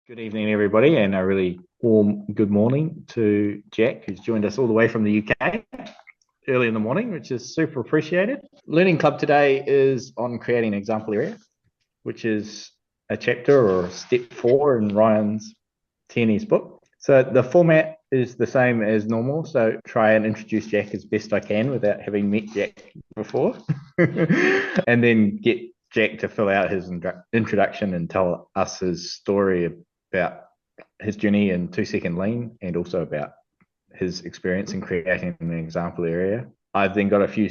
Good evening, everybody, and a really warm good morning to Jack, who's joined us all the way from the UK early in the morning, which is super appreciated. Learning Club today is on creating an example area, which is a chapter or step 4 in Ryan's Tierney's book. So the format is the same as normal. So try and introduce Jack as best I can without having met Jack before, and then get Jack to fill out his introduction and tell us his story about his journey in 2-second lean and also about his experience in creating an example area. I've then got a few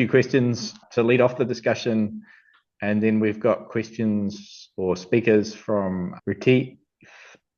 questions to lead off the discussion, and then we've got questions or speakers from Retief,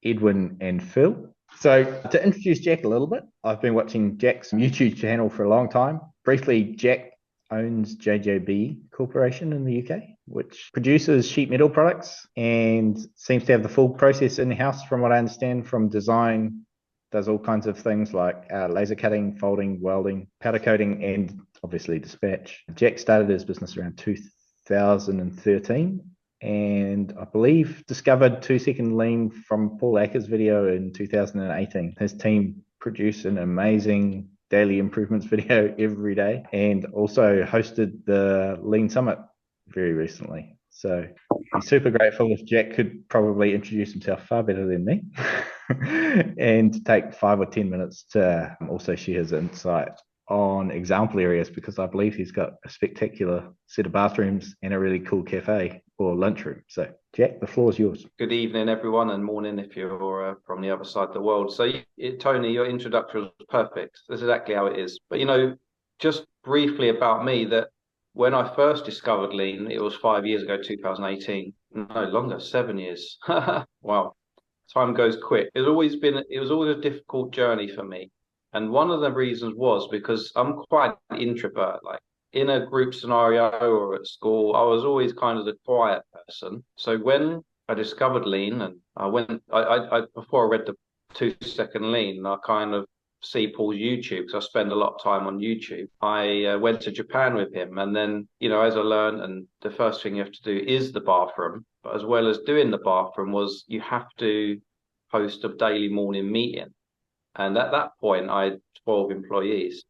Edwin, and Phil. So to introduce Jack a little bit, I've been watching Jack's YouTube channel for a long time. Briefly, Jack owns JJB Corporation in the UK, which produces sheet metal products and seems to have the full process in-house from what I understand, from design, does all kinds of things like laser cutting, folding, welding, powder coating, and obviously dispatch. Jack started his business around 2013 and I believe discovered 2-second lean from Paul Acker's video in 2018. His team produce an amazing daily improvements video every day and also hosted the Lean Summit very recently. So I'm super grateful if Jack could probably introduce himself far better than me and take 5 or 10 minutes to also share his insight on example areas, because I believe he's got a spectacular set of bathrooms and a really cool cafe or lunchroom. So Jack, the floor is yours. Good evening, everyone, and morning if you're from the other side of the world. So, Tony, your introduction was perfect. That's exactly how it is. But, just briefly about me, that when I first discovered lean, it was 5 years ago, 2018. No longer, 7 years. Wow, time goes quick. It was always a difficult journey for me. And one of the reasons was because I'm quite an introvert. Like in a group scenario or at school, I was always kind of the quiet person. So when I discovered lean and I before I read the 2-second lean, I kind of see Paul's YouTube because I spend a lot of time on YouTube. I went to Japan with him, and then as I learned, and the first thing you have to do is the bathroom. But as well as doing the bathroom, was you have to host a daily morning meeting. And at that point, I had 12 employees.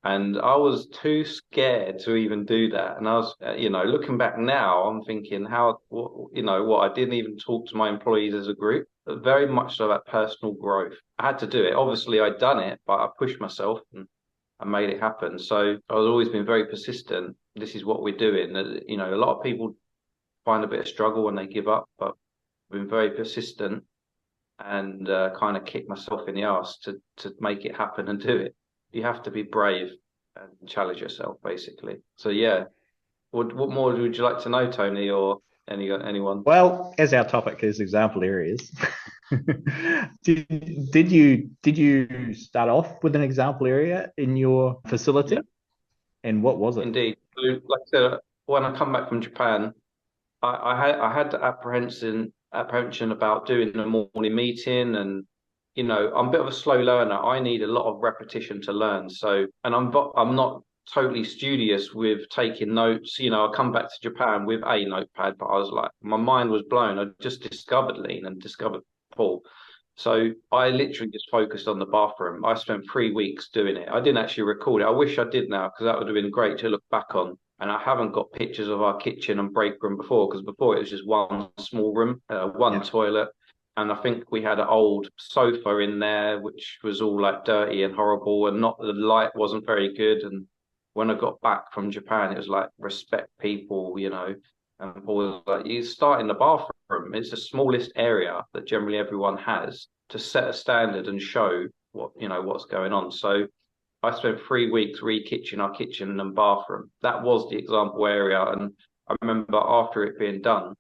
And I was too scared to even do that. And I was, looking back now, I'm thinking I didn't even talk to my employees as a group, but very much so that personal growth. I had to do it. Obviously, I'd done it, but I pushed myself and I made it happen. So I've always been very persistent. This is what we're doing. A lot of people find a bit of struggle when they give up, but I've been very persistent and kind of kick myself in the ass to make it happen and do it. You have to be brave and challenge yourself, basically. So yeah, what more would you like to know, Tony, or anyone? Well, as our topic is example areas, did you start off with an example area in your facility, Yeah, and what was it? indeed. So, like I said, when I come back from Japan, I had the apprehension about doing the morning meeting, and I'm a bit of a slow learner. I need a lot of repetition to learn. So, and I'm not totally studious with taking notes. I come back to Japan with a notepad, but I was like, my mind was blown. I just discovered lean and discovered Paul. So I literally just focused on the bathroom. I spent 3 weeks doing it. I didn't actually record it. I wish I did now, because that would have been great to look back on. And I haven't got pictures of our kitchen and break room before, because before it was just one small room, one Yeah. toilet. And I think we had an old sofa in there, which was all like dirty and horrible, and not the light wasn't very good. And when I got back from Japan, it was like respect people. And Paul was like, you start in the bathroom. It's the smallest area that generally everyone has, to set a standard and show what's going on. So I spent 3 weeks re-kitchen our kitchen and bathroom. That was the example area. And I remember after it being done,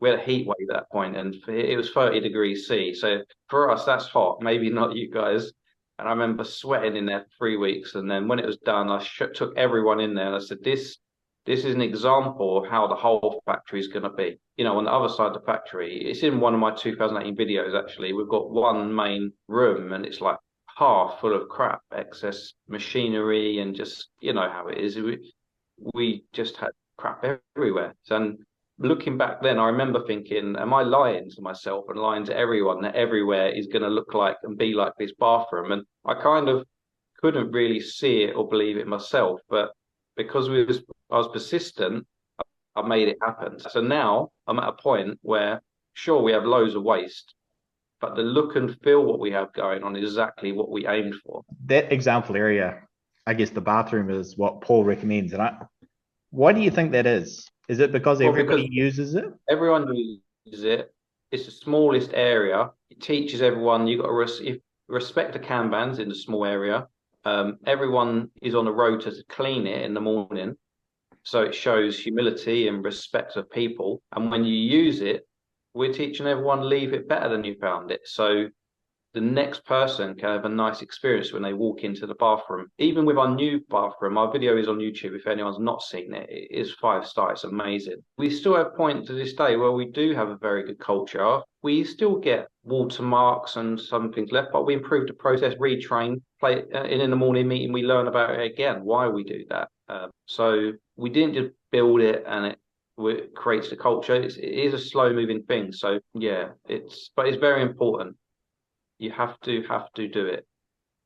we had a heat wave at that point, and it was 30 degrees C. So for us, that's hot. Maybe not you guys. And I remember sweating in there for 3 weeks. And then when it was done, I took everyone in there and I said, this is an example of how the whole factory is going to be. On the other side of the factory, it's in one of my 2018 videos, actually. We've got one main room and it's like half full of crap, excess machinery, and just, how it is. We just had crap everywhere. And looking back then, I remember thinking, am I lying to myself and lying to everyone that everywhere is going to look like and be like this bathroom? And I kind of couldn't really see it or believe it myself. But because I was persistent, I made it happen. So now I'm at a point where, sure, we have loads of waste, but the look and feel what we have going on is exactly what we aimed for. That example area, I guess the bathroom is what Paul recommends. And why do you think that is? Is it because Well, everybody because uses it? everyone uses it. It's the smallest area. It teaches everyone you got to respect the Kanbans in the small area. Everyone is on a rota to clean it in the morning, so it shows humility and respect of people. And when you use it, we're teaching everyone leave it better than you found it. So the next person can have a nice experience when they walk into the bathroom. Even with our new bathroom, our video is on YouTube. If anyone's not seen it, it is 5-star. It's amazing. We still have point to this day where we do have a very good culture. We still get watermarks and some things left, but we improve the process, retrain, play in the morning meeting. We learn about it again, why we do that. So we didn't just build it and it creates the culture. It is a slow moving thing. So yeah, but it's very important. You have to do it.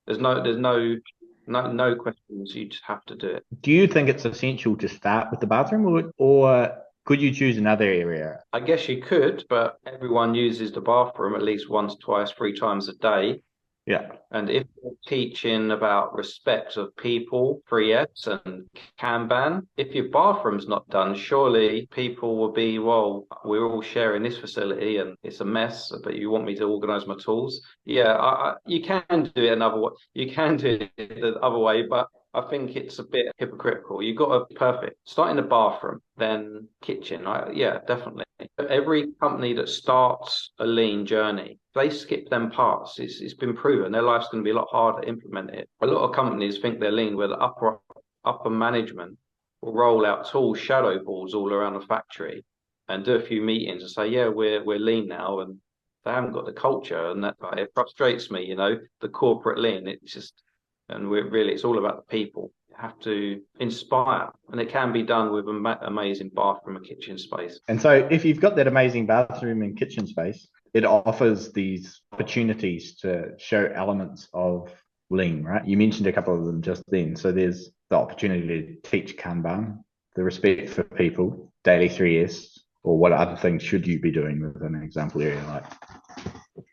There's no questions. You just have to do it. Do you think it's essential to start with the bathroom, or could you choose another area? I guess you could, but everyone uses the bathroom at least once, twice, 3 times a day. Yeah. And if you're teaching about respect of people, 3S and Kanban, if your bathroom's not done, surely people will be, well, we're all sharing this facility and it's a mess, but you want me to organize my tools. Yeah, you can do it another way. You can do it the other way, but I think it's a bit hypocritical. You've got to perfect. Start in the bathroom, then kitchen. Yeah, definitely. Every company that starts a lean journey, they skip them parts. It's been proven their life's going to be a lot harder to implement it. A lot of companies think they're lean, where the upper management will roll out tools, shadow balls all around the factory, and do a few meetings and say, yeah, we're lean now, and they haven't got the culture, and that it frustrates me. The corporate lean. And it's all about the people. You have to inspire, and it can be done with an amazing bathroom and kitchen space. And so if you've got that amazing bathroom and kitchen space, it offers these opportunities to show elements of lean, right? You mentioned a couple of them just then. So there's the opportunity to teach Kanban, the respect for people, daily 3S, or what other things should you be doing with an example area like?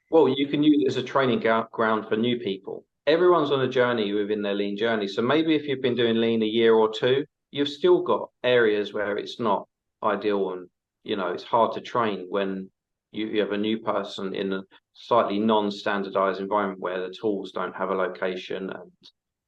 Well, you can use it as a training ground for new people. Everyone's on a journey within their lean journey. So maybe if you've been doing lean a year or two, you've still got areas where it's not ideal and, it's hard to train when you have a new person in a slightly non-standardized environment where the tools don't have a location and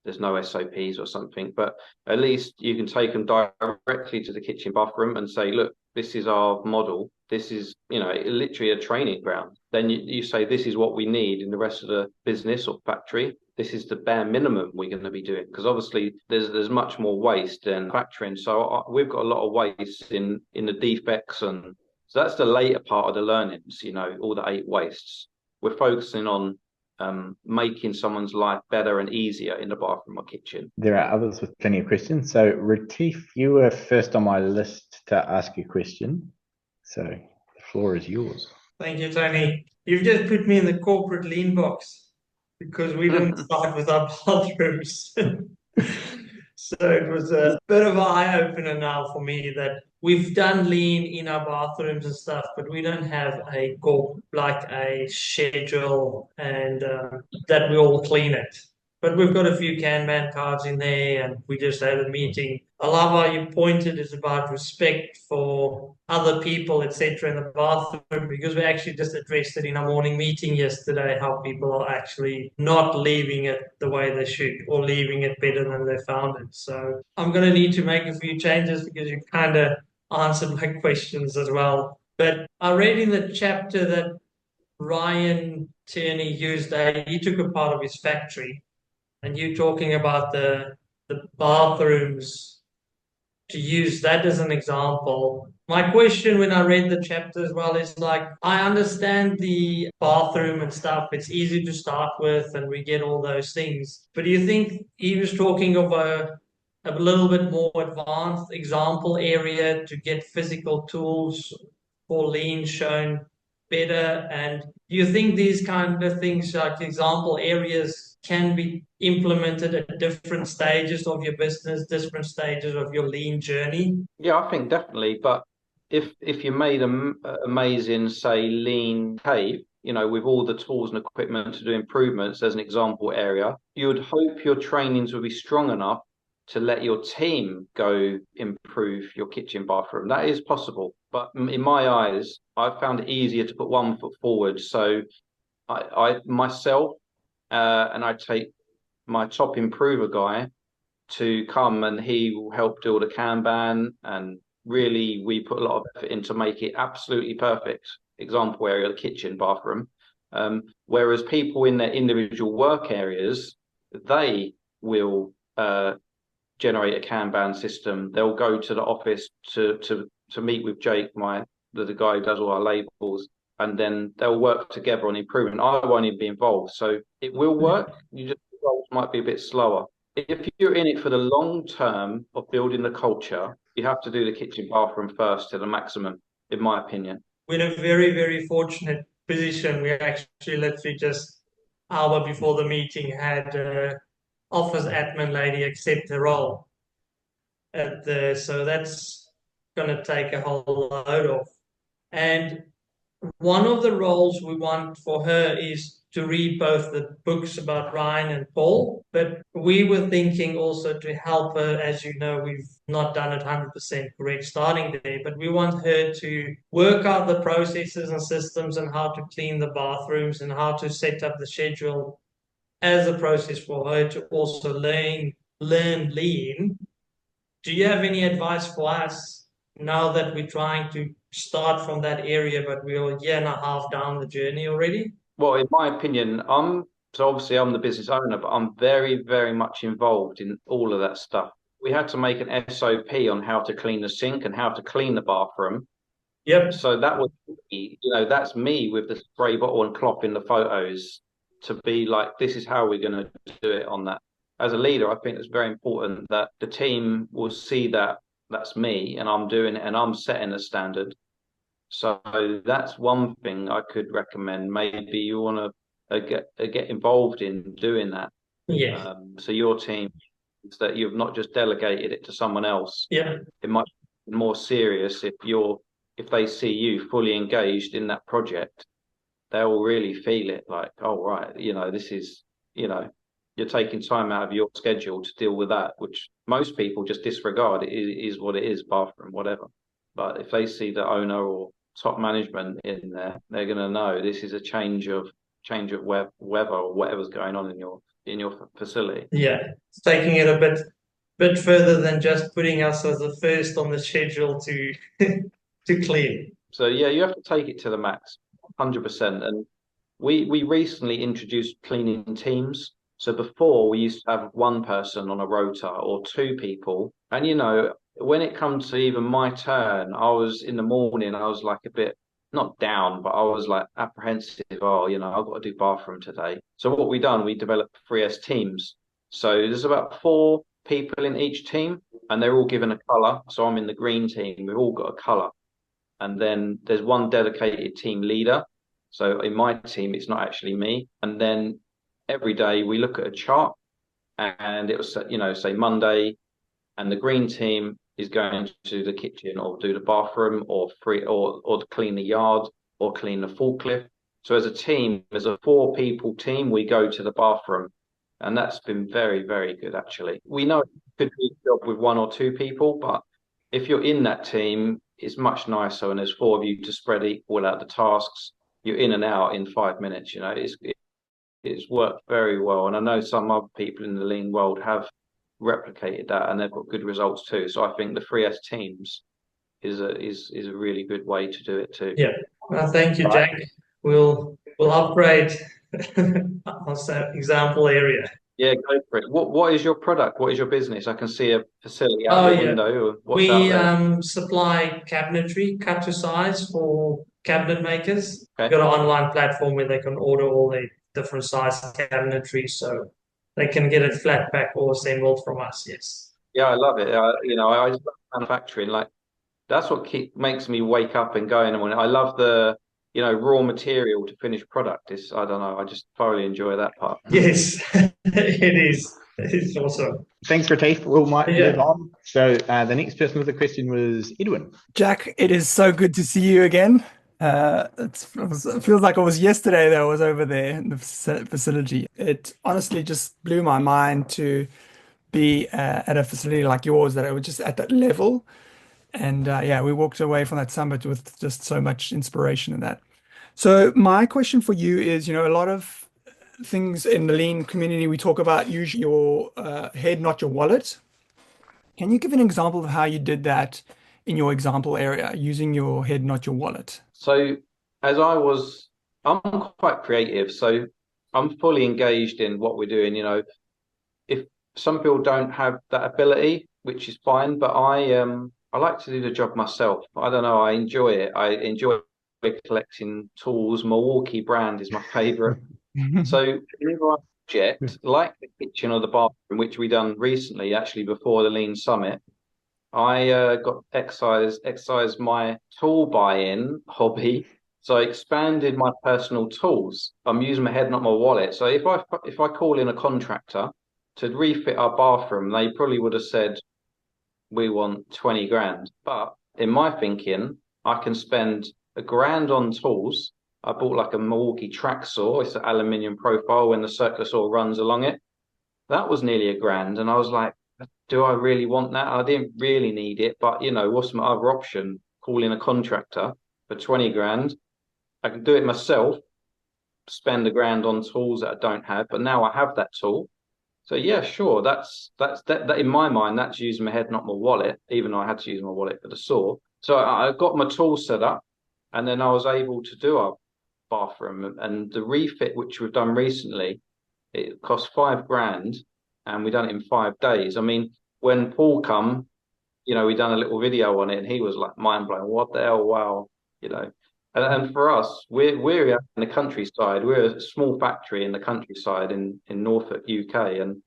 there's no SOPs or something. But at least you can take them directly to the kitchen bathroom and say, look, this is our model. This is, literally a training ground. Then you say, this is what we need in the rest of the business or factory. This is the bare minimum we're going to be doing, because obviously there's much more waste in factoring. So we've got a lot of waste in the defects, and so that's the later part of the learnings. All the 8 wastes. We're focusing on making someone's life better and easier in the bathroom or kitchen. There are others with plenty of questions. So Retief, you were first on my list to ask a question. So the floor is yours. Thank you, Tony. You've just put me in the corporate lean box because we didn't start with our bathrooms. So it was a bit of an eye-opener now for me that we've done lean in our bathrooms and stuff, but we don't have a schedule and that we all clean it. But we've got a few Kanban cards in there, and we just had a meeting. I love how you pointed is about respect for other people, etc., in the bathroom, because we actually just addressed it in our morning meeting yesterday, how people are actually not leaving it the way they should or leaving it better than they found it. So I'm going to need to make a few changes because you kind of answered my questions as well. But I read in the chapter that Ryan Tierney used he took a part of his factory, and you talking about the bathrooms, to use that as an example. My question when I read the chapter as well is like, I understand the bathroom and stuff. It's easy to start with and we get all those things. But do you think he was talking of a a little bit more advanced example area to get physical tools for lean shown better? And do you think these kind of things, like example areas, can be implemented at different stages of your business, different stages of your lean journey? Yeah, I think definitely. But if you made an amazing, say, lean cave, with all the tools and equipment to do improvements as an example area, you would hope your trainings would be strong enough to let your team go improve your kitchen bathroom. That is possible. But in my eyes, I've found it easier to put one foot forward. So I myself, and I take my top improver guy to come, and he will help do all the Kanban, and really we put a lot of effort in to make it absolutely perfect. Example area, the kitchen, bathroom. Whereas people in their individual work areas, they will generate a Kanban system. They'll go to the office to meet with Jake, the guy who does all our labels, and then they'll work together on improvement. I won't even be involved, so it will work. The results might be a bit slower. If you're in it for the long term of building the culture, you have to do the kitchen bathroom first to the maximum, in my opinion. We're in a very, very fortunate position. We actually literally just hour before the meeting had office admin lady accept the role so that's going to take a whole load off. And one of the roles we want for her is to read both the books about Ryan and Paul, but we were thinking also to help her. As you know, we've not done it 100% correct starting there, but we want her to work out the processes and systems and how to clean the bathrooms and how to set up the schedule as a process for her to also learn lean. Do you have any advice for us now that we're trying to start from that area, but we're a year and a half down the journey already? Well, in my opinion, so obviously I'm the business owner, but I'm very, very much involved in all of that stuff. We had to make an SOP on how to clean the sink and how to clean the bathroom. Yep. So that was me, that's me with the spray bottle and cloth in the photos, to be like, this is how we're going to do it on that. As a leader, I think it's very important that the team will see that that's me and I'm doing it and I'm setting a standard. So that's one thing I could recommend. Maybe you want to get involved in doing that. Yeah. So your team, is that you've not just delegated it to someone else. Yeah. It might be more serious if they see you fully engaged in that project. They'll really feel it, like, oh right, this is, you're taking time out of your schedule to deal with that, which most people just disregard. It is what it is, bathroom, whatever. But if they see the owner or top management in there, they're going to know this is a change of weather or whatever's going on in your facility. Yeah, it's taking it a bit further than just putting us as the first on the schedule to to clean. So yeah, you have to take it to the max, 100%. And we recently introduced cleaning teams. So before we used to have one person on a rota or two people, and when it comes to even my turn, I was in the morning, I was like a bit not down, but I was like apprehensive. Oh, I've got to do bathroom today. So what we done, we developed 3S teams. So there's about 4 people in each team, and they're all given a color. So I'm in the green team. We've all got a color, and then there's one dedicated team leader. So in my team, it's not actually me. And then every day we look at a chart, and it was, say Monday, and the green team is going to the kitchen or do the bathroom or clean the yard or clean the forklift. So as a team, as a 4-people team, we go to the bathroom, and that's been very, very good, actually. We know it could be a job with 1 or 2 people, but if you're in that team, it's much nicer, and there's 4 of you to spread equal out the tasks. You're in and out in 5 minutes. It's worked very well, and I know some other people in the lean world have replicated that, and they've got good results too. So I think the 3S teams is a really good way to do it too. Yeah. Well, thank you, Jack. We'll upgrade our example area. Yeah, go for it. What is your product? What is your business? I can see a facility out the window. What's out there? We supply cabinetry cut to size for cabinet makers. Okay. We've got an online platform where they can order all the different size cabinetry, so they can get it flat pack or assembled from us. Yes. Yeah, I love it. I just love manufacturing. Like that's what makes me wake up and go in the morning. I love the, raw material to finished product. I don't know. I just thoroughly enjoy that part. Yes, it is. It's awesome. Thanks, Retief. We might move Yeah. on. So the next person with a question was Edwin. Jack, it is so good to see you again. It feels like it was yesterday that I was over there in the facility. It honestly just blew my mind to be at a facility like yours that it was just at that level. And yeah, we walked away from that summit with just so much inspiration in that. So my question for you is, a lot of things in the lean community, we talk about use your head, not your wallet. Can you give an example of how you did that in your example area, using your head, not your wallet? So I'm quite creative, so I'm fully engaged in what we're doing. If some people don't have that ability, which is fine, but I like to do the job myself. I don't know, I enjoy it. I enjoy collecting tools. Milwaukee brand is my favorite. So whenever I project, like the kitchen or the bathroom, which we done recently, actually before the Lean Summit, I got exercised my tool buy-in hobby. So I expanded my personal tools. I'm using my head, not my wallet. So if I call in a contractor to refit our bathroom, they probably would have said we want 20 grand. But in my thinking, I can spend a grand on tools. I bought like a Milwaukee track saw. It's an aluminium profile when the circular saw runs along it. That was nearly a grand. And I was like, do I really want that? I didn't really need it, but what's my other option? Call in a contractor for 20 grand. I can do it myself, spend a grand on tools that I don't have, but now I have that tool. So yeah, sure. That in my mind, that's using my head, not my wallet, even though I had to use my wallet for the saw. So I got my tool set up and then I was able to do our bathroom and the refit, which we've done recently, it cost 5 grand and we done it in 5 days. I mean, when Paul come, we done a little video on it and he was like mind blown. What the hell? Wow. You know, and for us, we're in the countryside. We're a small factory in the countryside in Norfolk, UK, and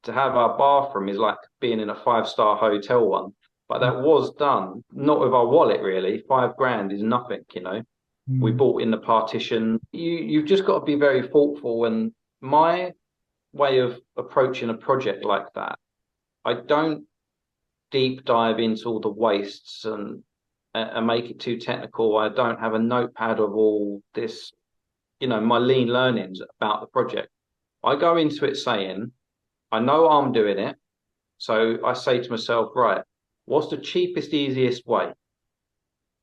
to have our bathroom is like being in a five-star hotel one. But that was done not with our wallet really. 5 grand is nothing. We bought in the partition. You've just got to be very thoughtful. And my way of approaching a project like that, I don't deep dive into all the wastes and make it too technical. I don't have a notepad of all this, my lean learnings about the project. I go into it saying, I know I'm doing it. So I say to myself, right, what's the cheapest, easiest way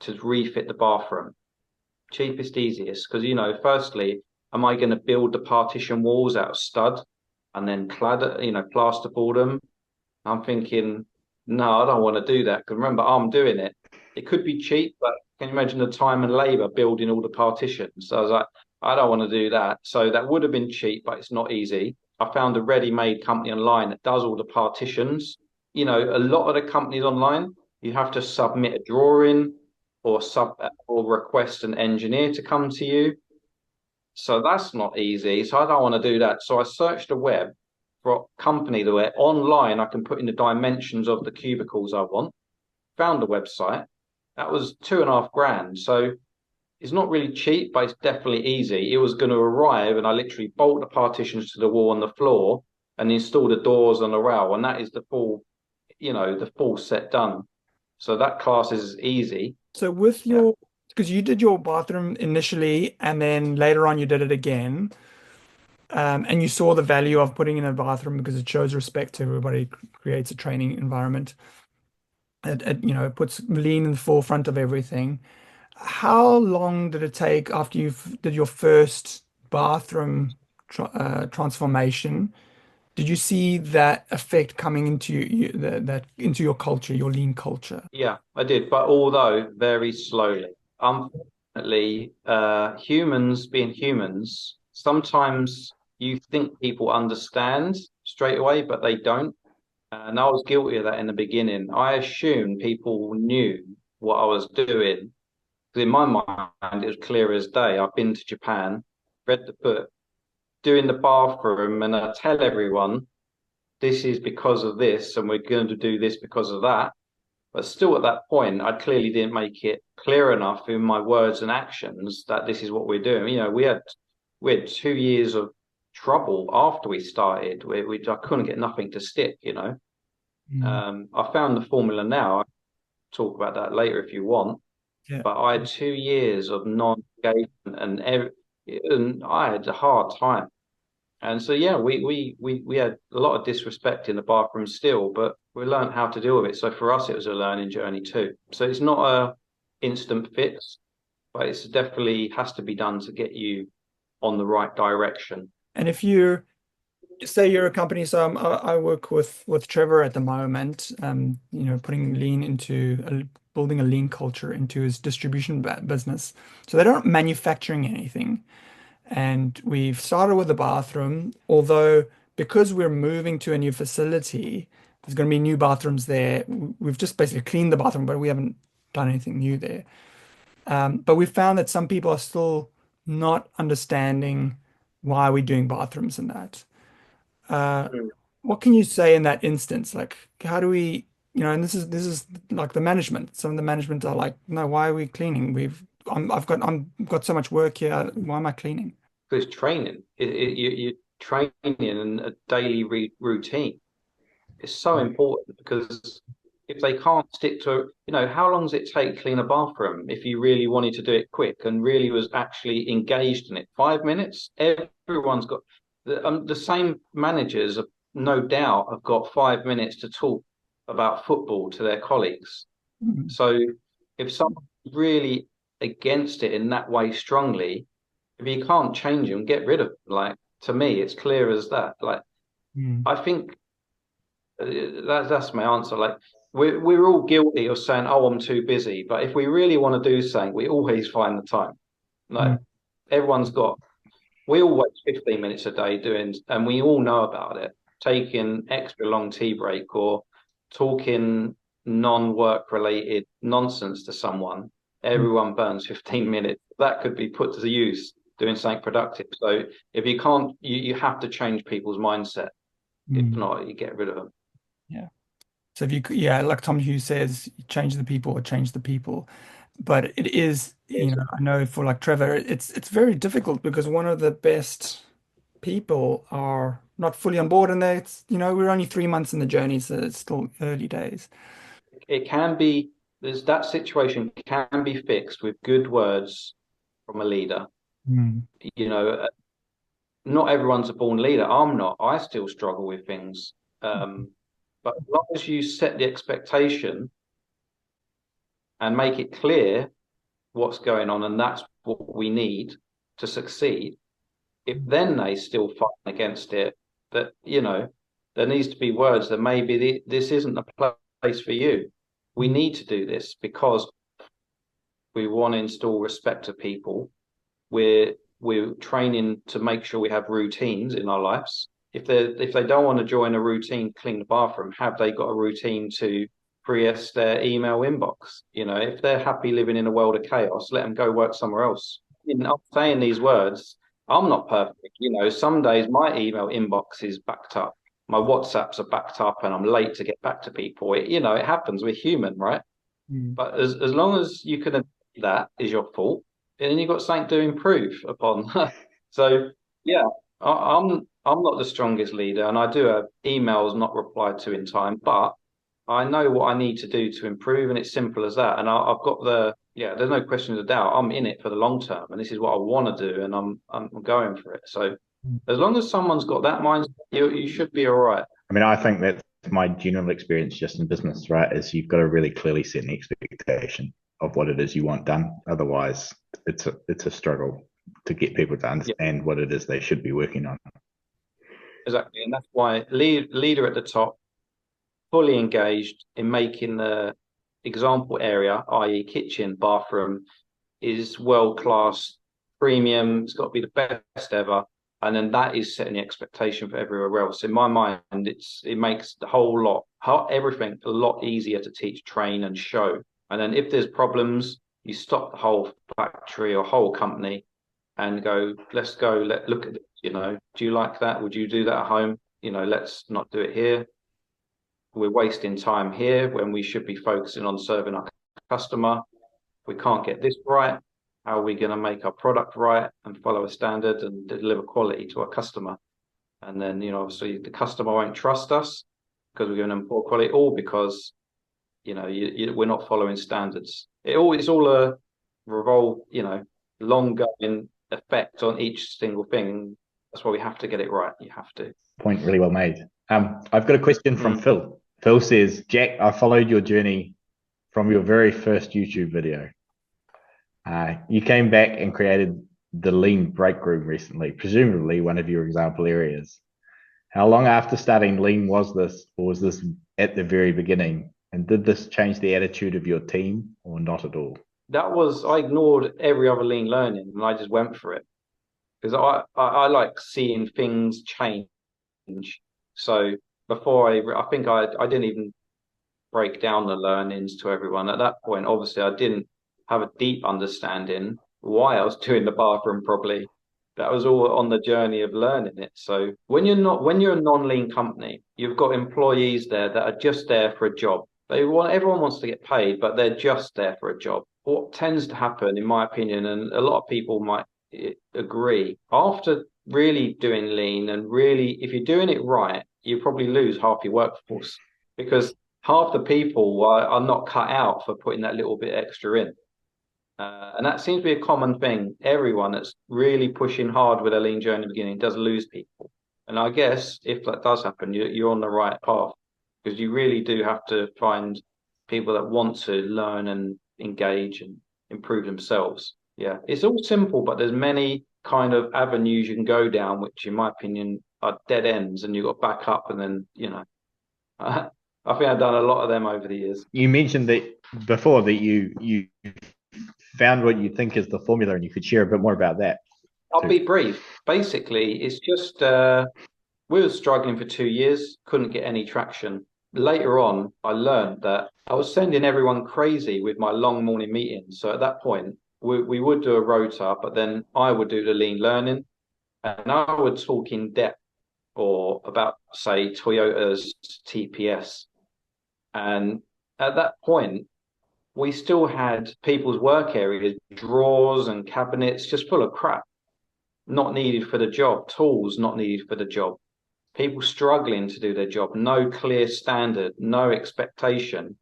to refit the bathroom? Cheapest, easiest. Because, firstly, am I going to build the partition walls out of stud and then plasterboard them? I'm thinking, no, I don't want to do that. Because remember, I'm doing it. It could be cheap, but can you imagine the time and labor building all the partitions? So I was like, I don't want to do that. So that would have been cheap, but it's not easy. I found a ready-made company online that does all the partitions. A lot of the companies online, you have to submit a drawing or request an engineer to come to you. So that's not easy. So I don't want to do that. So I searched the web for a company that where online I can put in the dimensions of the cubicles I want. Found the website. That was 2.5 grand. So it's not really cheap, but it's definitely easy. It was going to arrive, and I literally bolt the partitions to the wall on the floor and install the doors on the rail, and that is the full set done. So that class is easy. So with because you did your bathroom initially and then later on you did it again, and you saw the value of putting in a bathroom because it shows respect to everybody, creates a training environment. It puts lean in the forefront of everything. How long did it take after you did your first bathroom transformation? Did you see that effect coming into that into your culture, your lean culture? Yeah, I did, but although very slowly. Unfortunately, humans being humans, sometimes you think people understand straight away, but they don't. And I was guilty of that in the beginning. I assumed people knew what I was doing. Because in my mind, it was clear as day. I've been to Japan, read the book, doing the bathroom, and I tell everyone this is because of this, and we're going to do this because of that. But still at that point, I clearly didn't make it clear enough in my words and actions that this is what we're doing. You know, we had 2 years of trouble after we started. I couldn't get nothing to stick, you know. I found the formula now. I'll talk about that later if you want. Yeah. But I had 2 years of non-engagement, and I had a hard time. And so, yeah, we had a lot of disrespect in the bathroom still, but we learned how to deal with it. So for us, it was a learning journey too. So it's not a instant fix, but it's definitely has to be done to get you on the right direction. And if you say you're a company, so I work with Trevor at the moment, you know, putting lean into building a lean culture into his distribution business. So they're not manufacturing anything. And we've started with the bathroom, although because we're moving to a new facility, there's going to be new bathrooms there. We've just basically cleaned the bathroom, but we haven't done anything new there. But we found that some people are still not understanding why we're doing bathrooms and that. What can you say in that instance? Like, how do we, you know, and this is like the management. Some of the management are like, no, why are we cleaning? I've got so much work here. Why am I cleaning? Because training, you're training in a daily routine. It's so important because if they can't stick to, you know, how long does it take to clean a bathroom if you really wanted to do it quick and really was actually engaged in it? 5 minutes? Everyone's got the same managers, no doubt, have got 5 minutes to talk about football to their colleagues. So if someone's really against it in that way strongly, if you can't change them, get rid of them. Like, to me, it's clear as that. Like, I think that's my answer. Like, we're all guilty of saying, "Oh, I'm too busy," but if we really want to do something, we always find the time. Like, everyone's got. We all waste 15 minutes a day doing, and we all know about it. Taking extra long tea break or talking non-work related nonsense to someone. Everyone burns 15 minutes. That could be put to use doing something productive. So if you can't, you have to change people's mindset. If not, you get rid of them. Yeah. So if like Tom Hughes says, change the people or change the people. But it is, you know, I know for like Trevor, it's very difficult because one of the best people are not fully on board, and you know, we're only 3 months in the journey, so it's still early days. It can be, that situation can be fixed with good words from a leader. You know, not everyone's a born leader. I'm not. I still struggle with things. But as long as you set the expectation and make it clear what's going on, and that's what we need to succeed, if then they still fight against it, that, you know, there needs to be words that maybe this isn't the place for you. We need to do this because we want to install respect to people. We're training to make sure we have routines in our lives. If they don't want to join a routine, clean the bathroom, have they got a routine to pre-S their email inbox? You know, if they're happy living in a world of chaos, let them go work somewhere else. You know, I'm saying these words, I'm not perfect. You know, some days my email inbox is backed up. My WhatsApps are backed up and I'm late to get back to people. You know, it happens. We're human, right? But as long as you can admit that is your fault, then you've got something to improve upon. So, yeah, I'm not the strongest leader, and I do have emails not replied to in time, but I know what I need to do to improve, and it's simple as that. And I've got there's no question of doubt. I'm in it for the long term, and this is what I want to do, and I'm going for it. So as long as someone's got that mindset, you should be all right. I mean, I think that's my general experience just in business, right? Is you've got to really clearly set an expectation of what it is you want done. Otherwise, it's a struggle to get people to understand what it is they should be working on. Exactly, and that's why leader at the top, fully engaged in making the example area, i.e. kitchen, bathroom, is world-class, premium, it's got to be the best ever. And then that is setting the expectation for everywhere else. In my mind, it makes the everything a lot easier to teach, train, and show. And then if there's problems, you stop the whole factory or whole company and go, let's look at it. You know, do you like that? Would you do that at home? let's not do it here. We're wasting time here when we should be focusing on serving our customer. We can't get this right. How are we going to make our product right and follow a standard and deliver quality to our customer? And then, obviously the customer won't trust us because we're giving them poor quality, or because, we're not following standards. It's all a long going effect on each single thing. That's why we have to get it right. You have to. Point really well made. I've got a question from Phil. Phil says, Jack, I followed your journey from your very first YouTube video. You came back and created the lean breakroom recently, presumably one of your example areas. How long after starting lean was this, or was this at the very beginning? And did this change the attitude of your team, or not at all? I ignored every other lean learning and I just went for it, because I like seeing things change. So before I think I didn't even break down the learnings to everyone at that point. Obviously, I didn't have a deep understanding why I was doing the bathroom properly. That was all on the journey of learning it. So when you're a non-lean company, you've got employees there that are just there for a job. Everyone wants to get paid, but they're just there for a job. What tends to happen, in my opinion, and a lot of people might agree, after really doing lean and really, if you're doing it right, you probably lose half your workforce, because half the people are not cut out for putting that little bit extra in. And that seems to be a common thing. Everyone that's really pushing hard with a lean journey in the beginning does lose people. And I guess if that does happen, you're on the right path, because you really do have to find people that want to learn and engage and improve themselves. Yeah, it's all simple, but there's many kind of avenues you can go down, which in my opinion are dead ends, and you've got to back up. And then, I think I've done a lot of them over the years. You mentioned that before that you found what you think is the formula, and you could share a bit more about that. I'll be brief. Basically, it's just we were struggling for 2 years, couldn't get any traction. Later on, I learned that I was sending everyone crazy with my long morning meetings. So at that point, we would do a rota, but then I would do the lean learning, and I would talk in depth or about, say, Toyota's TPS. And at that point, we still had people's work areas, drawers and cabinets just full of crap, not needed for the job, tools not needed for the job, people struggling to do their job, no clear standard, no expectation.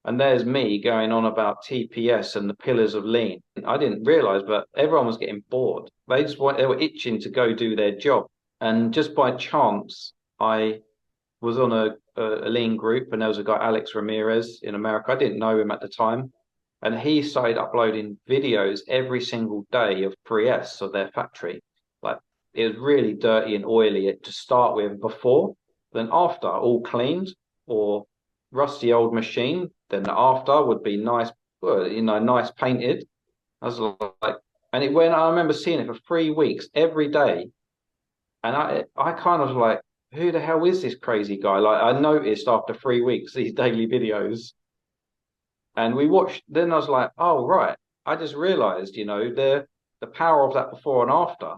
And there's me going on about TPS and the pillars of lean. I didn't realize, but everyone was getting bored. They were itching to go do their job. And just by chance, I was on a lean group, and there was a guy, Alex Ramirez, in America. I didn't know him at the time. And he started uploading videos every single day of 3S of their factory. Like, it was really dirty and oily to start with before. Then after, all cleaned, or rusty old machine. Then the after would be nice, nice painted. I was like, and it went, I remember seeing it for 3 weeks every day. And I kind of like, who the hell is this crazy guy? Like, I noticed after 3 weeks these daily videos, and we watched. Then I was like, oh right, I just realized, the power of that before and after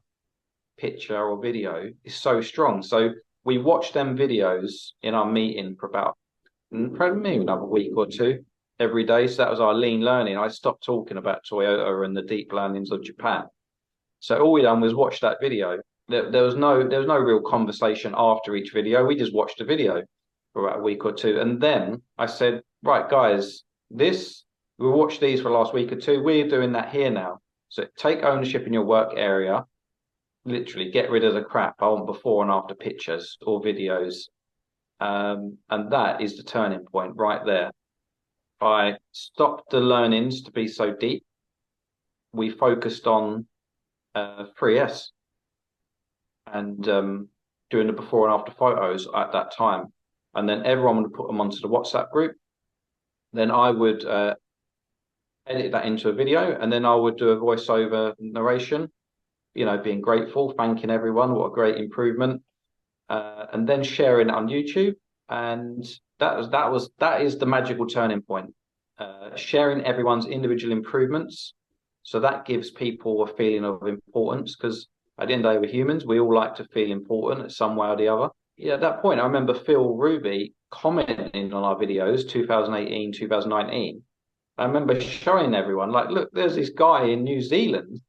picture or video is so strong. So we watched them videos in our meeting for about maybe another week or two every day. So that was our lean learning. I stopped talking about Toyota and the deep learnings of Japan. So all we done was watch that video. There was no real conversation after each video. We just watched the video for about a week or two. And then I said, right, guys, we watched these for the last week or two. We're doing that here now. So take ownership in your work area. Literally get rid of the crap. I want before and after pictures or videos. And that is the turning point right there. I stopped the learnings to be so deep. We focused on 3S and doing the before and after photos at that time. And then everyone would put them onto the WhatsApp group. Then I would edit that into a video, and then I would do a voiceover narration, being grateful, thanking everyone, what a great improvement, and then sharing it on YouTube. And that is the magical turning point. Sharing everyone's individual improvements, so that gives people a feeling of importance, because at the end of the day, we're humans. We all like to feel important in some way or the other. yeah, at that point, I remember Phil Ruby commenting on our videos, 2018, 2019. I remember showing everyone, like, look, there's this guy in New Zealand.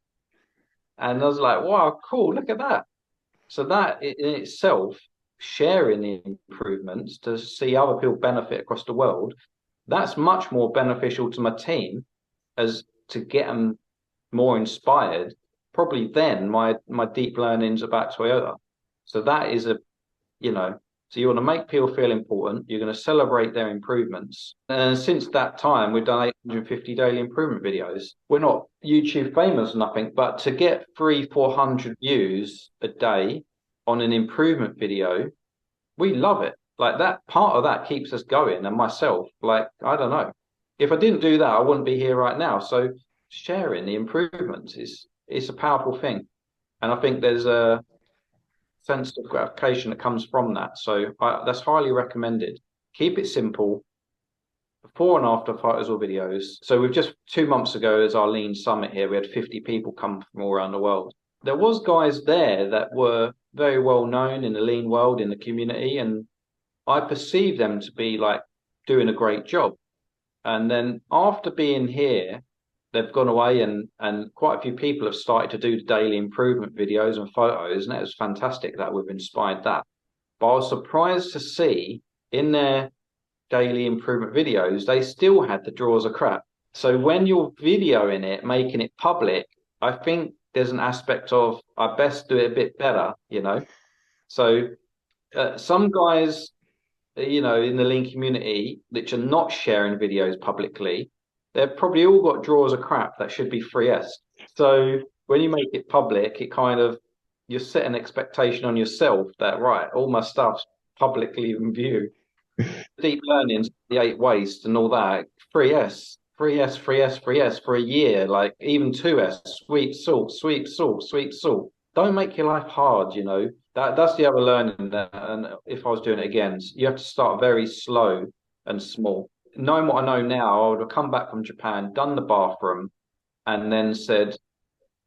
And I was like, wow, cool, look at that. So that in itself, sharing the improvements to see other people benefit across the world, that's much more beneficial to my team as to get them more inspired, probably then my deep learnings about Toyota. So that is so you want to make people feel important. You're going to celebrate their improvements. And since that time, we've done 850 daily improvement videos. We're not YouTube famous or nothing, but to get 300-400 views a day on an improvement video, we love it. Like that part of that keeps us going. And myself, like, I don't know. If I didn't do that, I wouldn't be here right now. So sharing the improvements is a powerful thing. And I think there's a sense of gratification that comes from that. So that's highly recommended. Keep it simple. Before and after photos or videos. So we've just 2 months ago, as our Lean Summit here, we had 50 people come from all around the world. There was guys there that were very well known in the lean world, in the community, and I perceived them to be like doing a great job. And then after being here, they've gone away and quite a few people have started to do the daily improvement videos and photos, and it was fantastic that we've inspired that. But I was surprised to see in their daily improvement videos, they still had the drawers of crap. So when you're videoing it, making it public, I think there's an aspect of I best do it a bit better, So some guys, in the lean community, which are not sharing videos publicly, they've probably all got drawers of crap that should be 3S. So when you make it public, it kind of, you set an expectation on yourself that, right, all my stuff's publicly in view. Deep learning, the 8 waste and all that, 3S for a year, like even 2S, sweet salt. Don't make your life hard, That's the other learning that, and if I was doing it again, you have to start very slow and small. Knowing what I know now, I would have come back from Japan, done the bathroom, and then said,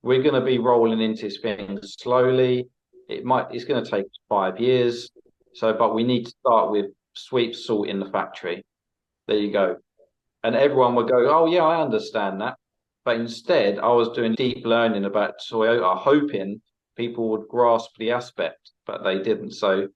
we're going to be rolling into this thing slowly. It's going to take 5 years. But we need to start with sweet salt in the factory. There you go. And everyone would go, oh yeah, I understand that. But instead, I was doing deep learning about Toyota, hoping people would grasp the aspect, but they didn't. So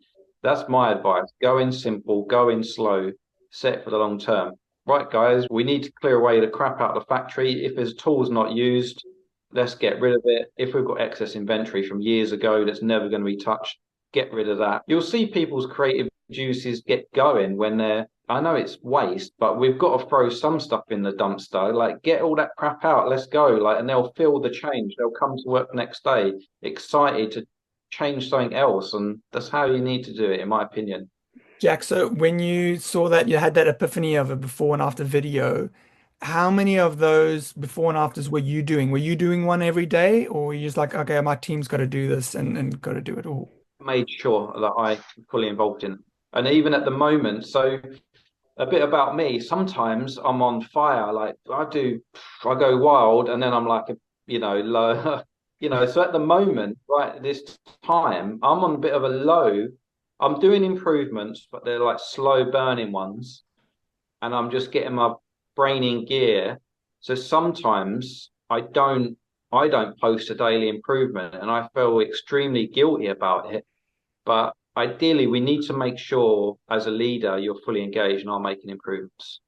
that's my advice. Go in simple, go in slow, set for the long term. Right, guys, we need to clear away the crap out of the factory. If there's tools not used, let's get rid of it. If we've got excess inventory from years ago that's never going to be touched, get rid of that. You'll see people's creative juices get going when I know it's waste, but we've got to throw some stuff in the dumpster, like get all that crap out, let's go. And they'll feel the change. They'll come to work the next day excited to change something else. And that's how you need to do it, in my opinion. Jack, so when you saw that, you had that epiphany of a before and after video, how many of those before and afters were you doing? Were you doing one every day, or were you just like, okay, my team's got to do this and got to do it all? Made sure that I'm fully involved in it. And even at the moment, so a bit about me, sometimes I'm on fire, like I go wild, and then I'm like, low, so at the moment, right at this time, I'm on a bit of a low. I'm doing improvements, but they're like slow burning ones, and I'm just getting my brain in gear. So sometimes I don't post a daily improvement, and I feel extremely guilty about it. But ideally, we need to make sure as a leader, you're fully engaged and are making improvements.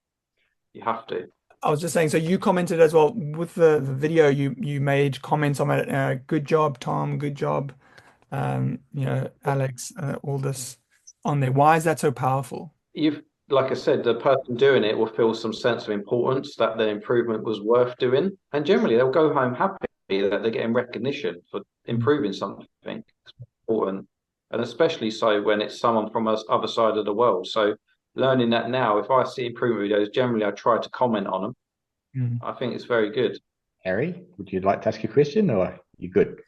You have to. I was just saying, so you commented as well with the video, you made comments on it. Good job, Tom. Good job. Alex, all this on there. Why is that so powerful? Like I said, the person doing it will feel some sense of importance that the improvement was worth doing. And generally, they'll go home happy that they're getting recognition for improving something. It's important. And especially so when it's someone from the other side of the world. So learning that now, if I see improvement videos, generally I try to comment on them. I think it's very good. Harry, would you like to ask a question, or are you good?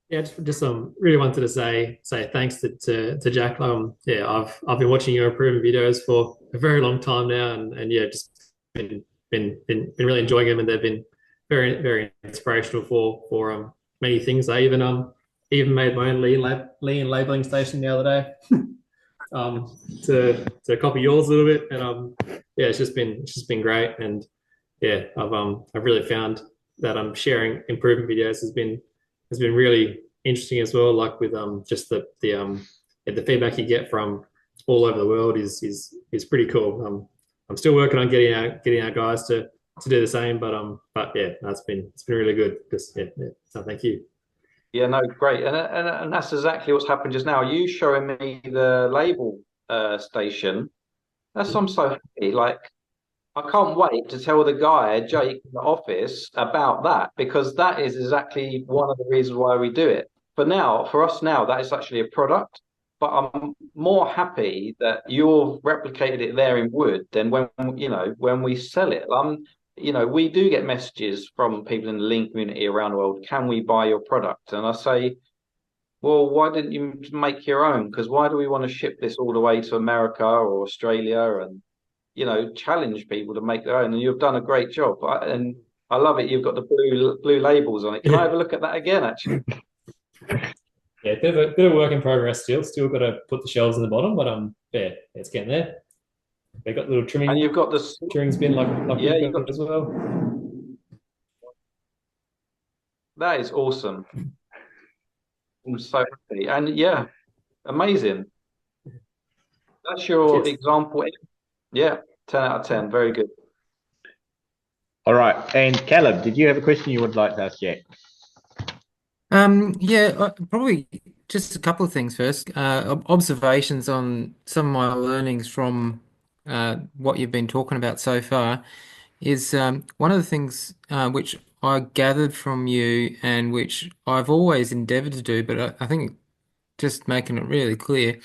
Yeah, just really wanted to say thanks to Jack. I've been watching your improvement videos for a very long time now, and yeah, just been really enjoying them, and they've been very, very inspirational for many things. I even made my own lean labeling station the other day. to copy yours a little bit, and yeah, it's just been great, and yeah, I've really found that sharing improvement videos has been really interesting as well. Like with just the feedback you get from all over the world is pretty cool. I'm still working on getting our guys to do the same, but yeah, no, it's been really good. Just yeah. So thank you. Yeah, no, great, and that's exactly what's happened just now. You showing me the label station. I'm so happy. Like, I can't wait to tell the guy, Jake, in the office about that, because that is exactly one of the reasons why we do it. For us now, that is actually a product. But I'm more happy that you've replicated it there in wood than when we sell it. We do get messages from people in the lean community around the world. Can we buy your product? And I say, well, why didn't you make your own? Because why do we want to ship this all the way to America or Australia and challenge people to make their own? And you've done a great job. And I love it. You've got the blue labels on it. Can I have a look at that again, actually? Yeah, bit of work in progress still. Still got to put the shelves in the bottom, but yeah, it's getting there. They got little trimming. And you've got the trimmings bin like yeah, you've got as well. That is awesome. I'm so happy. And yeah, amazing. That's your example. Yeah, 10 out of 10. Very good. All right. And Caleb, did you have a question you would like to ask Jack? Yeah, probably just a couple of things first. Observations on some of my learnings from what you've been talking about so far is one of the things which I gathered from you and which I've always endeavored to do, but I think just making it really clear,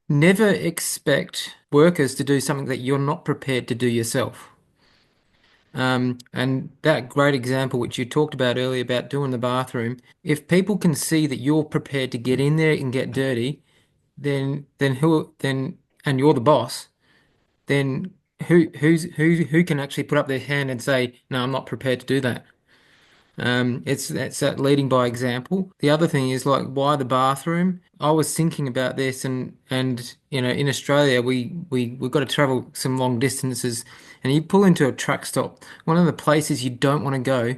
never expect workers to do something that you're not prepared to do yourself. And that great example which you talked about earlier about doing the bathroom, if people can see that you're prepared to get in there and get dirty, then and you're the boss, then who can actually put up their hand and say, no, I'm not prepared to do that. It's that leading by example. The other thing is like why the bathroom. I was thinking about this and in Australia we've got to travel some long distances and you pull into a truck stop. One of the places you don't want to go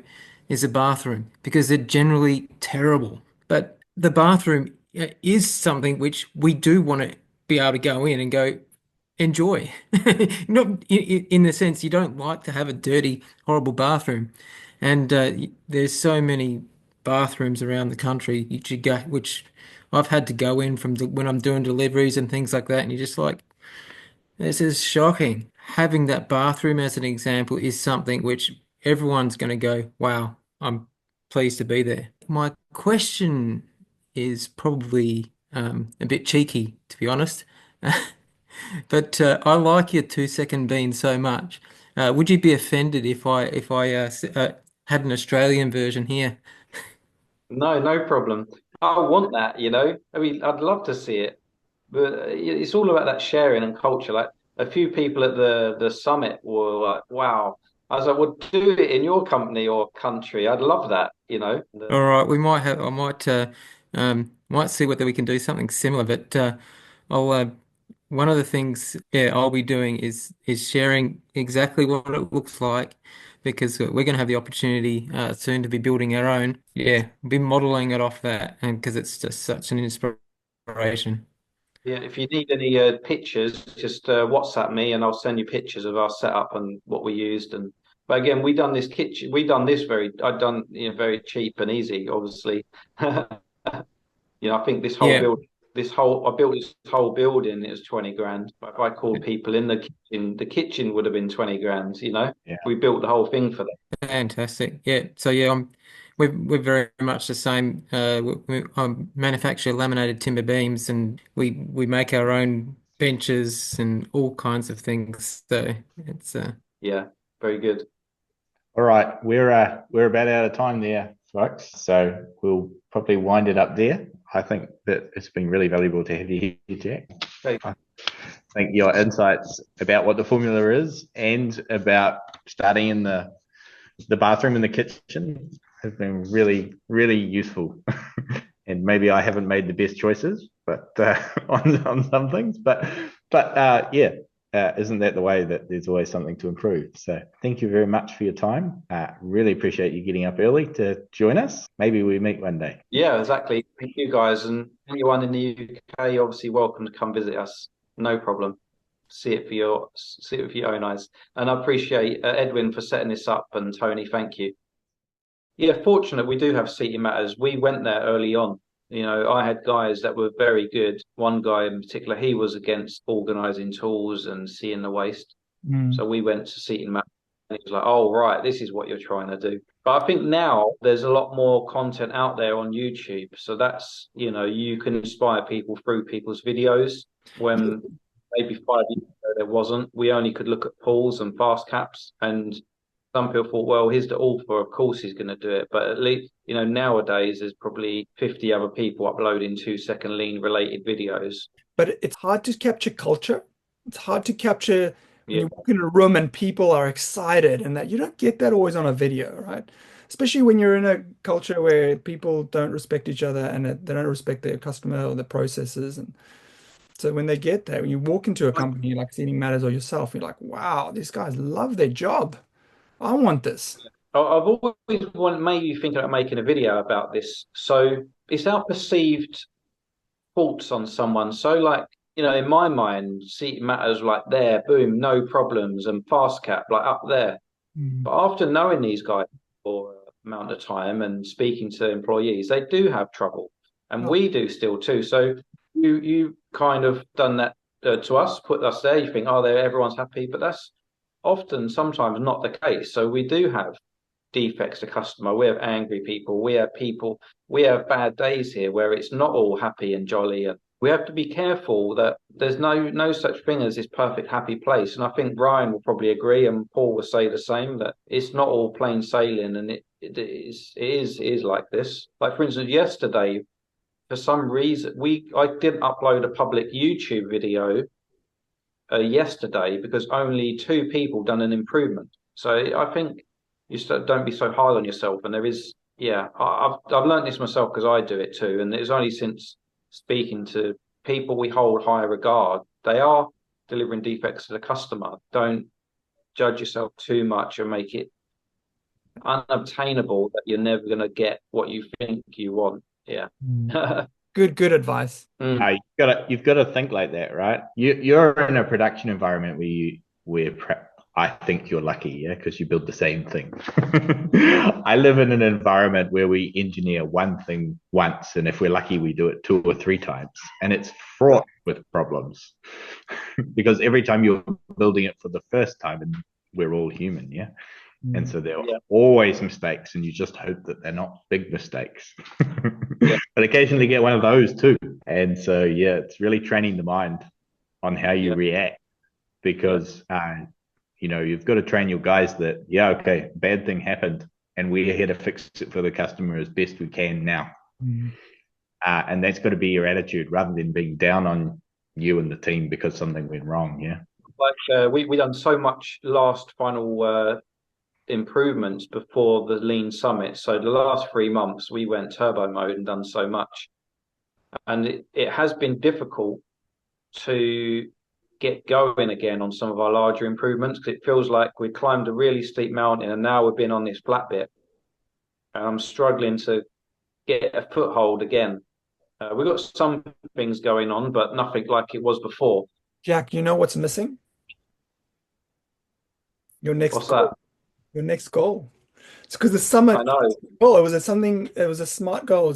is a bathroom because they're generally terrible. But the bathroom is something which we do want to be able to go in and go enjoy. Not in the sense you don't like to have a dirty, horrible bathroom. And there's so many bathrooms around the country which I've had to go in when I'm doing deliveries and things like that. And you're just like, this is shocking. Having that bathroom as an example is something which everyone's going to go, wow, I'm pleased to be there. My question is probably a bit cheeky, to be honest. But I like your 2-second bean so much. Would you be offended if I had an Australian version here? No problem. I want that, I mean, I'd love to see it, but it's all about that sharing and culture. Like a few people at the summit were like, wow. I was like, well, do it in your company or country. I'd love that. All right, I might see whether we can do something similar, but I'll one of the things I'll be doing is sharing exactly what it looks like because we're going to have the opportunity soon to be building our own. Yeah, be modeling it off that, and because it's just such an inspiration. Yeah, if you need any pictures, just WhatsApp me and I'll send you pictures of our setup and what we used. But again, I've done very cheap and easy, obviously. I think this whole Yeah. build, I built this whole building. It was 20 grand. But if I called people in the kitchen would have been 20 grand. Yeah. We built the whole thing for them. Fantastic. Yeah. So yeah, we're very much the same. We manufacture laminated timber beams, and we make our own benches and all kinds of things. So it's Yeah, very good. All right, we're about out of time there, folks. So we'll probably wind it up there. I think that it's been really valuable to have you here, Jack. Okay. I think your insights about what the formula is and about starting in the bathroom and the kitchen have been really, really useful. And maybe I haven't made the best choices, but but on some things. But yeah, isn't that the way that there's always something to improve? So thank you very much for your time. Really appreciate you getting up early to join us. Maybe we meet one day. Yeah, exactly. Thank you guys, and anyone in the UK, obviously welcome to come visit us. No problem. See it with your own eyes. And I appreciate Edwin for setting this up, and Tony, thank you. Yeah, fortunate we do have Seating Matters. We went there early on. You know, I had guys that were very good. One guy in particular, he was against organising tools and seeing the waste. So we went to Seating Matters, and he was like, "Oh, right, this is what you're trying to do." But I think now there's a lot more content out there on YouTube. So that's, you know, you can inspire people through people's videos when maybe 5 years ago there wasn't. We only could look at pulls and fast caps, and some people thought, well, here's the author, of course he's going to do it. But at least, you know, nowadays there's probably 50 other people uploading 2-second lean related videos. But it's hard to capture culture. It's hard to capture when you walk in a room and people are excited, and that you don't get that always on a video, right? Especially when you're in a culture where people don't respect each other and they don't respect their customer or the processes. And so when they get there, when you walk into a company like Seating Matters or yourself, you're like, wow, these guys love their job. I want this. I've always made you think about making a video about this. So it's our perceived faults on someone. So like, you know, in my mind, Seating Matters like there, boom, no problems, and fast cap like up there. But after knowing these guys for an amount of time and speaking to employees, they do have trouble, and we do still too. So you kind of done that to us, put us there. You think, oh, everyone's happy, but that's often sometimes not the case. So we do have defects to customer. We have angry people. We have bad days here where it's not all happy and jolly. And we have to be careful that there's no such thing as this perfect happy place. And I think Ryan will probably agree, and Paul will say the same, that it's not all plain sailing, and it is like this. Like for instance, yesterday, for some reason, I didn't upload a public YouTube video yesterday because only 2 people done an improvement. So I think don't be so hard on yourself. And there is, yeah, I've learned this myself because I do it too. And it's only since speaking to people we hold high regard, they are delivering defects to the customer. Don't judge yourself too much and make it unobtainable that you're never going to get what you think you want. Yeah. Good advice. You've got to think like that, right? You're in a production environment where I think you're lucky, yeah, because you build the same thing. I live in an environment where we engineer one thing once, and if we're lucky, we do it 2 or 3 times, and it's fraught with problems because every time you're building it for the first time, and we're all human, yeah. And so there are always mistakes, and you just hope that they're not big mistakes. But occasionally get one of those too. And so, yeah, it's really training the mind on how you react, because, you know, you've got to train your guys that, yeah, okay, bad thing happened, and we're here to fix it for the customer as best we can now. And that's got to be your attitude rather than being down on you and the team because something went wrong, yeah. Like we done so much last final improvements before the Lean Summit. So the last 3 months we went turbo mode and done so much, and it has been difficult to get going again on some of our larger improvements, because it feels like we climbed a really steep mountain and now we've been on this flat bit, and I'm struggling to get a foothold again. We've got some things going on, but nothing like it was before. Jack, you know what's missing? Your next What's goal. that? Your next goal. It's because the summit. I know. Oh, it was a smart goal,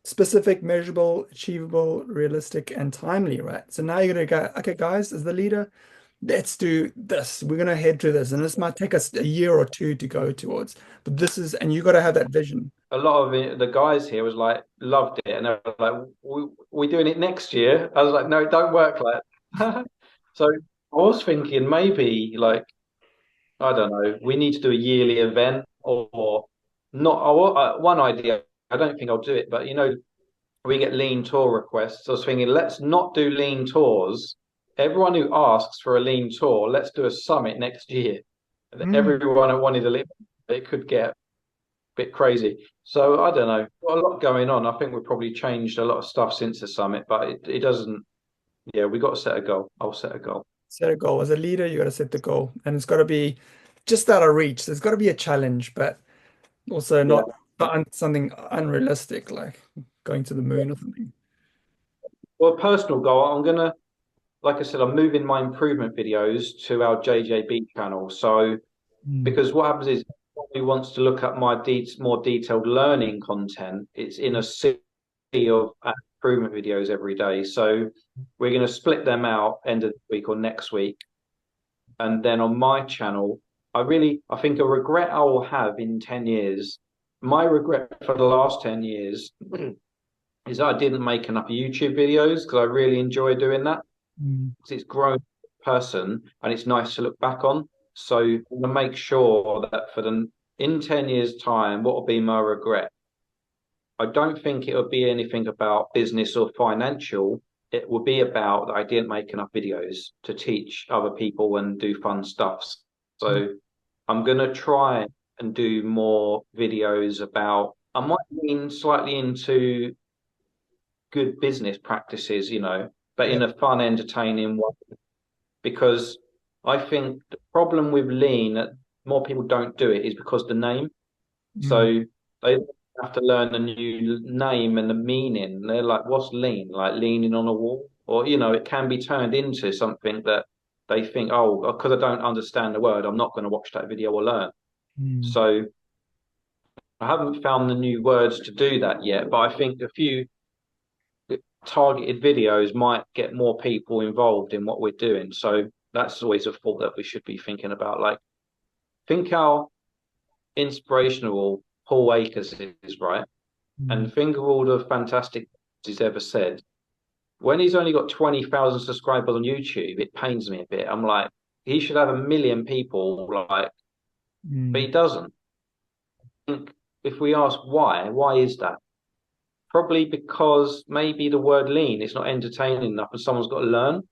specific, measurable, achievable, realistic, and timely, right? So now you're gonna go, okay, guys, as the leader, let's do this. We're gonna head to this, and this might take us a year or 2 to go towards. But this is, and you got to have that vision. A lot of the guys here was like, loved it, and they were like, we're doing it next year. I was like, no, it don't work like that. So I was thinking maybe like, I don't know, we need to do a yearly event or not. One idea, I don't think I'll do it, but you know, we get lean tour requests. I was thinking, let's not do lean tours. Everyone who asks for a lean tour, let's do a summit next year. Everyone wanted to lean, it could get bit crazy. So I don't know. Got a lot going on. I think we've probably changed a lot of stuff since the summit, but it doesn't. Yeah, we got to set a goal. I'll set a goal. Set a goal. As a leader, you got to set the goal, and it's got to be just out of reach. There's got to be a challenge, but also Yeah. not something unrealistic, like going to the moon or something. Well, personal goal. I'm gonna, like I said, I'm moving my improvement videos to our JJB channel. So because what happens is, who wants to look at my more detailed learning content, it's in a sea of improvement videos every day. So we're going to split them out end of the week or next week. And then on my channel, I think a regret I will have in 10 years, my regret for the last 10 years is that I didn't make enough YouTube videos because I really enjoy doing that. Because it's grown as a person and it's nice to look back on. So I want to make sure that in 10 years' time, what will be my regret? I don't think it would be anything about business or financial. It will be about that I didn't make enough videos to teach other people and do fun stuff. So I'm going to try and do more videos about, I might lean slightly into good business practices, but in a fun, entertaining way. Because I think the problem with lean, that more people don't do it, is because the name. So they have to learn a new name and the meaning. They're like, what's lean? Like leaning on a wall? Or, it can be turned into something that they think, oh, because I don't understand the word, I'm not going to watch that video or learn. So I haven't found the new words to do that yet, but I think a few targeted videos might get more people involved in what we're doing. So that's always a thought that we should be thinking about. Like, think how inspirational Paul Akers is, right? And think of all the fantastic he's ever said. When he's only got 20,000 subscribers on YouTube, it pains me a bit. I'm like, he should have 1 million people, like, but he doesn't. I think if we ask why is that? Probably because maybe the word lean is not entertaining enough and someone's got to learn.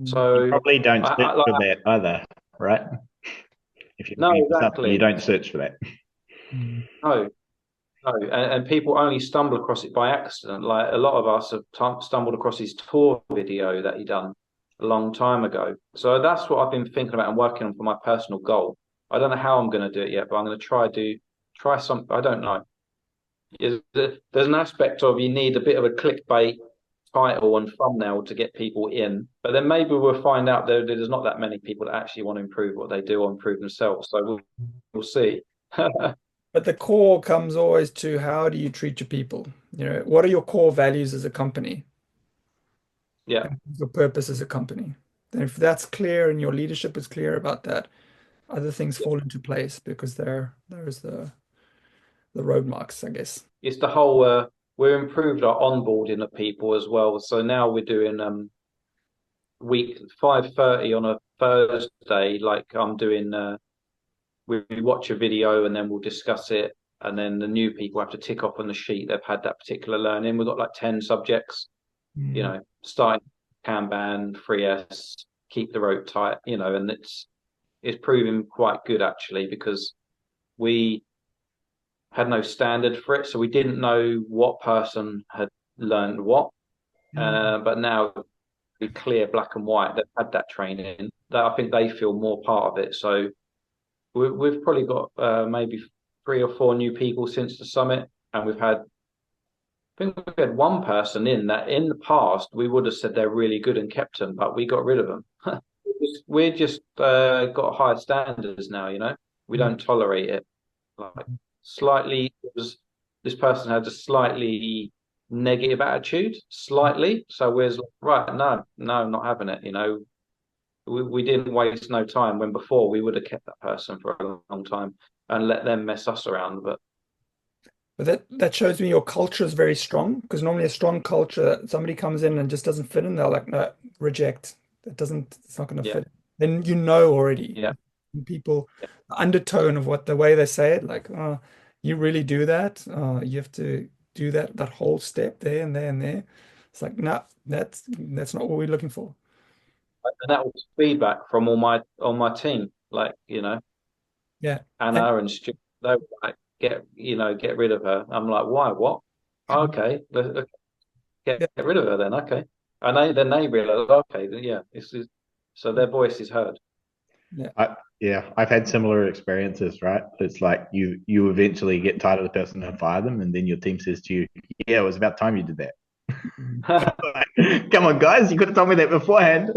So you probably don't search for that either, right? If you're looking for something, you don't search for that. No, and people only stumble across it by accident. Like a lot of us have stumbled across his tour video that he done a long time ago. So that's what I've been thinking about and working on for my personal goal. I don't know how I'm going to do it yet, but I'm going to try something. I don't know. There's an aspect of you need a bit of a clickbait title and thumbnail to get people in, but then maybe we'll find out that there's not that many people that actually want to improve what they do or improve themselves. So we'll see. But the core comes always to how do you treat your people? What are your core values as a company? Yeah. Your purpose as a company. And if that's clear and your leadership is clear about that, other things fall into place because there's the road marks, I guess. It's the whole we've improved our onboarding of people as well. So now we're doing week 5:30 on a Thursday, like I'm doing we watch a video and then we'll discuss it, and then the new people have to tick off on the sheet they've had that particular learning. We've got like 10 subjects, starting Kanban, 3S, keep the rope tight, and it's proving quite good actually, because we had no standard for it, so we didn't know what person had learned what. But now we clear black and white, they've had that training, that I think they feel more part of it. So we've probably got maybe 3 or 4 new people since the summit, and I think we've had one person in that in the past we would have said they're really good and kept them, but we got rid of them. We're just got higher standards now, we don't tolerate it. Like slightly, this person had a slightly negative attitude, slightly. So we're like, right, no, not having it. We didn't waste no time, when before we would have kept that person for a long time and let them mess us around. But that shows me your culture is very strong, because normally a strong culture, somebody comes in and just doesn't fit in, they're like, no, reject. It's not going to fit. Then already. Yeah. People, the undertone of the way they say it, like, oh, you really do that? You have to do that whole step there and there and there. It's like, no, that's not what we're looking for. And that was feedback from all my team, like, Yeah. Anna and Stu. They were like, get rid of her. I'm like, why? What? Oh, okay, let's get rid of her then. Okay, and then they realize, okay, yeah, so their voice is heard. I've had similar experiences, right? It's like you eventually get tired of the person and fire them, and then your team says to you, "Yeah, it was about time you did that." Like, come on, guys, you could have told me that beforehand.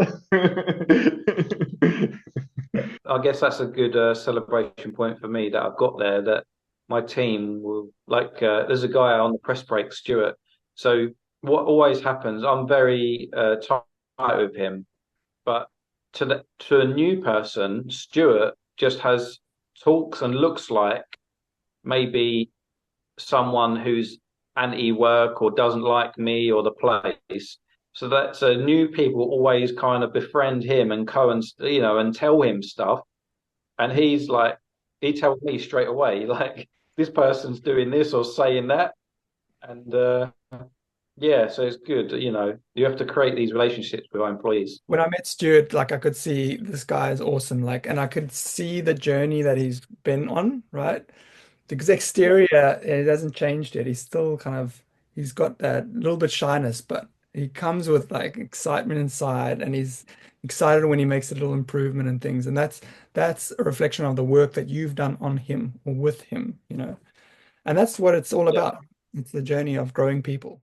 I guess that's a good celebration point for me that I've got there. That my team will there's a guy on the press break, Stuart. So what always happens, I'm very tight with him, but to a new person, Stuart just talks and looks like maybe someone who's anti-work or doesn't like me or the place. So new people always kind of befriend him and and tell him stuff. And he tells me straight away, like, this person's doing this or saying that. And yeah, so it's good. You have to create these relationships with our employees. When I met Stuart, like I could see this guy is awesome, like, and I could see the journey that he's been on, right? Because exterior, it hasn't changed yet. He's got that little bit shyness, but he comes with like excitement inside, and he's excited when he makes a little improvement and things. And that's a reflection of the work that you've done on him or with him, And that's what it's all Yeah. about. It's the journey of growing people.